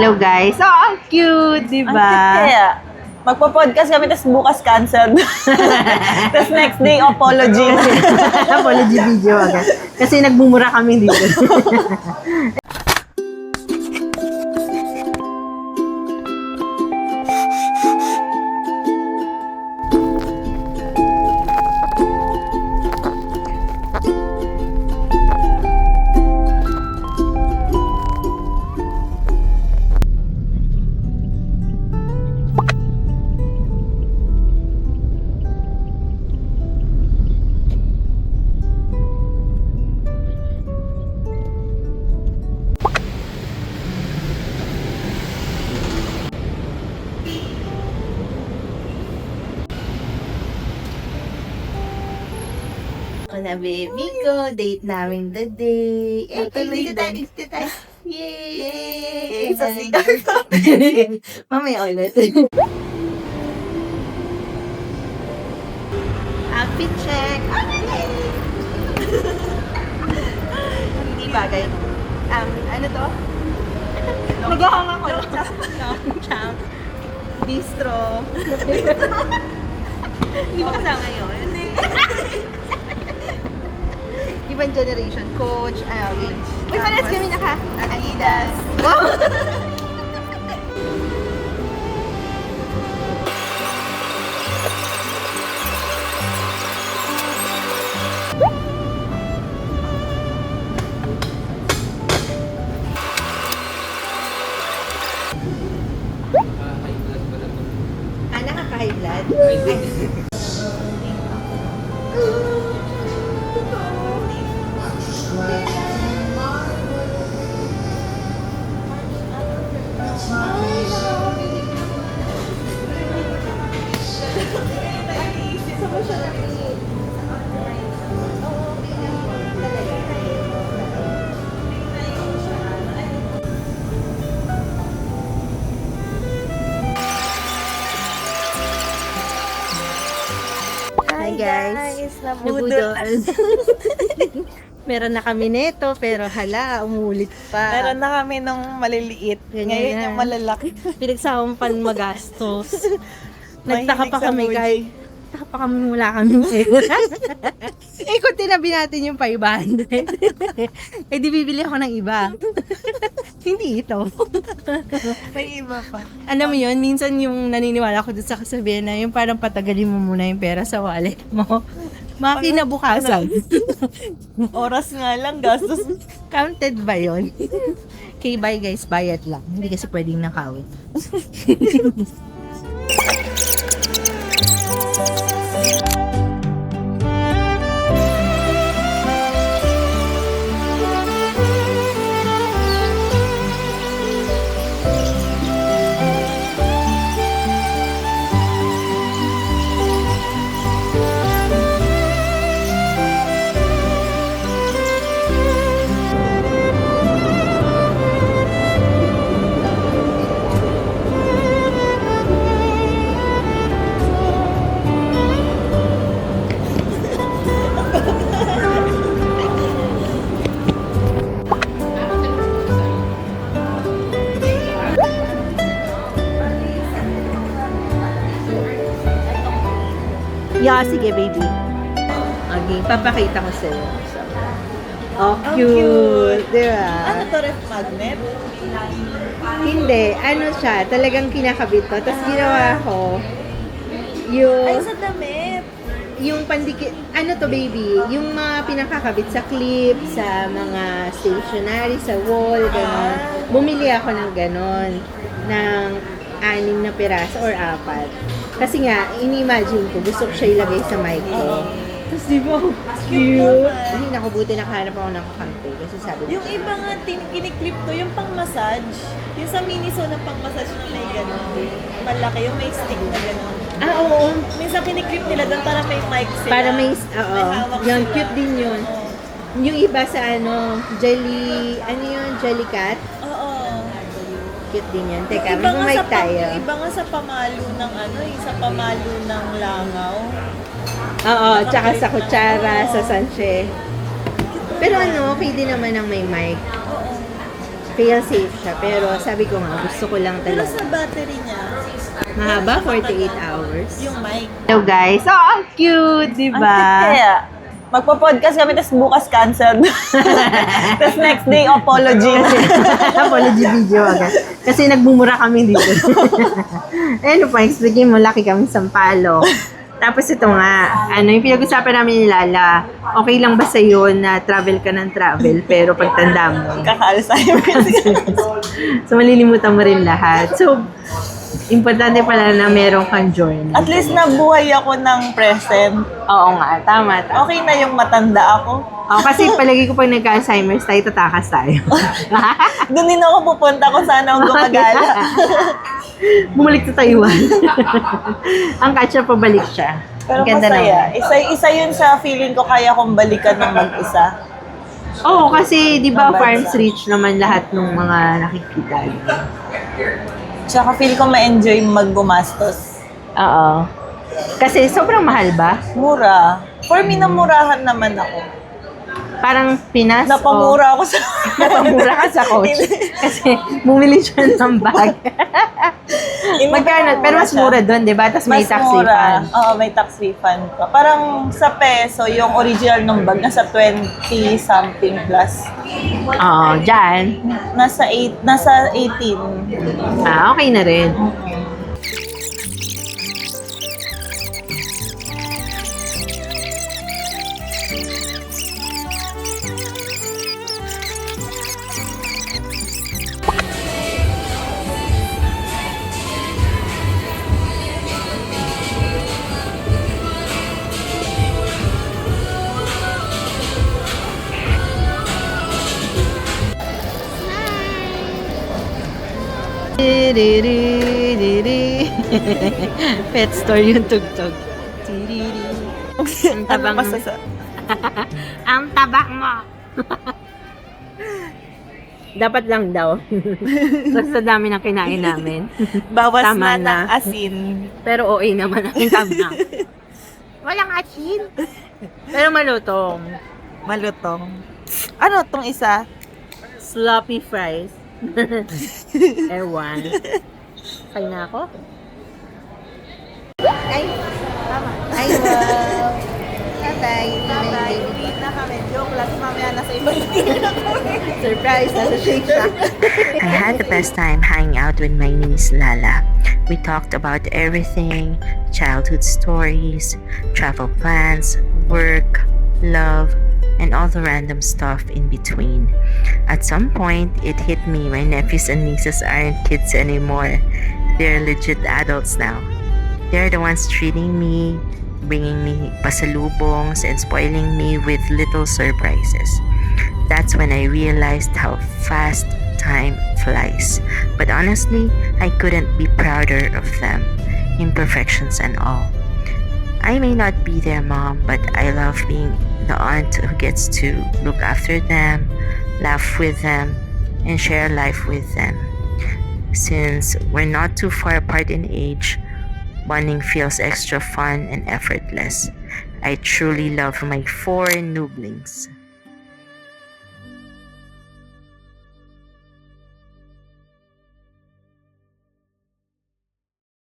Hello guys. Oh, ang cute, di Ang ba? cute kaya. Magpo-podcast kami, tapos bukas cancelled. Tapos next day, apology. Apology video agad. Kasi nagmumura kami dito. Na baby ko, date namin the day. Eh, dito tayo. Yay! Sa sigar ko. Mamaya ulit. Outfit check. Hindi bagay. Ano to? Nagahang ako. Champ. Bistro. Hindi ba kasama yun? Ibang generation. Coach. Okay. Uy, pares kami naka Adidas. Wow! Nakaka-high blood? Hi guys, Nabudol. Meron na kami neto, pero hala, umulit pa. Meron na kami nung maliliit. Ganyan Ngayon na. yung malalaki. Pinagsawang pan magastos. Nagtaka Mahilig pa sa kami Muji. guys. Nagtaka pa kami wala kaming pera. Eh kung tinabi natin yung 500, eh di bibili ako ng iba. Hindi ito. May iba pa. Alam mo yun, minsan yung naniniwala ko dun sa kasabihan na yung parang patagalin mo muna yung pera sa wallet mo. Makinabukasan. Oras nga lang, gastos. Counted ba yun? Okay, bye guys, bayad lang. Hindi kasi pwedeng nakawin. Yeah, sige baby. Okay, papakita ko sa'yo. Oh, cute. Di ba? Ano to, ref magnet? Hindi, ano siya, talagang kinakabit ko. Tapos ginawa ko, Ay, yung, sa damit. yung pandikit, ano to baby, yung mga pinakakabit sa clip, sa mga stationery, sa wall, gano'n. Bumili ako ng gano'n, ng 6 na piraso or 4. Kasi nga, ini-imagine ko, gusto ko siya ilagay sa mic ko. Tapos di ba, cute. Hindi, nakabuti nakahanap ako ng kakampi. Kasi sabi ko, Yung iba nga, kiniklip ko, yung pang-massage. Yung sa Miniso na pang-massage na may gano'n. Malaki, yung may stick na gano'n. oo. Minsan kiniklip nila doon para may mic sila. Para may, oo. May hawak Yun, sila. cute din yun. Yung iba sa jelly, ano yun, jellycat? Oo. Cute din yan. Yung Teka, iba nga mag-mic sa tayo. yung iba nga sa pamalo ng ano, yung sa pamalo ng langaw. Oo, tsaka sa kutsara, sa sanche. Pero ano, okay din naman ang may mic. Oo. fail safe siya. Pero sabi ko nga, gusto ko lang Pero talaga. sa battery niya, Mahaba, 48 hours. yung mic. Hello guys. Oh, ang cute, di Ang ba? cute kaya. Magpo-podcast kami, tapos bukas cancelled. Tapos next day, apology. Apology video agad. Kasi nagmumura kami dito. Ano pa, explain mo, laki kami Sampalo. Tapos ito nga, yung pinag-usapan namin ni Lala, okay lang ba sa'yo na travel ka ng travel, pero pagtanda mo, Kaka-Alzheimer's. so malilimutan mo rin lahat. So, importante pala na meron kang journey. At least nabuhay ako ng present. Oo nga, tama. Okay na yung matanda ako. Kasi palagi ko pag nagka-Alzheimer's tayo, tatakas tayo. Doon din ako pupunta kung saan ako gumagala. Bumalik sa Taiwan. Ang catch up, pabalik siya. Pero Ang ganda masaya. naman. Isa yun sa feeling ko kaya kong balikan ng mag-isa. Oo, kasi di ba Mabansa. farms rich naman lahat ng mga nakikita. Tsaka feel ko ma-enjoy magbumastos. Oo. Kasi sobrang mahal ba? Mura. For me, namurahan naman ako. Parang Pinas Napamura ako sa... napamura ka sa coach. Kasi bumili siya ng bag. Hindi Magkano? napamura Pero mas siya. mura doon, di ba? Tapos may Mas tax mura. refund. Oo, may tax refund pa. Parang sa peso, yung original ng bag, nasa 20 something plus. Oo, dyan. Nasa 18. Okay na rin. Pet store yung tugtog. Ang tabang Ano pa sa... Ang tabak mo. Dapat lang daw. Sa dami ng kinain namin. Bawas Tama na na. ng asin. Pero OA naman ang tabak. Walang asin. Pero malutong. Malutong. Ano tong isa? Sloppy fries. Ewan. Kain na ako? Ay, tama. Ay, wow. Tatay, Tatay, hindi na kami. Joke lang. Mamaya nasa ibang surprise, nasa Shake Shack. I had the best time hanging out with my niece Lala. We talked about everything, childhood stories, travel plans, work, love, and all the random stuff in between. At some point, it hit me my nephews and nieces aren't kids anymore. They're legit adults now. They're the ones treating me, bringing me pasalubongs, and spoiling me with little surprises. That's when I realized how fast time flies. But honestly, I couldn't be prouder of them, imperfections and all. I may not be their mom, but I love being the aunt who gets to look after them, laugh with them, and share life with them. Since we're not too far apart in age, bonding feels extra fun and effortless. I truly love my 4 newblings.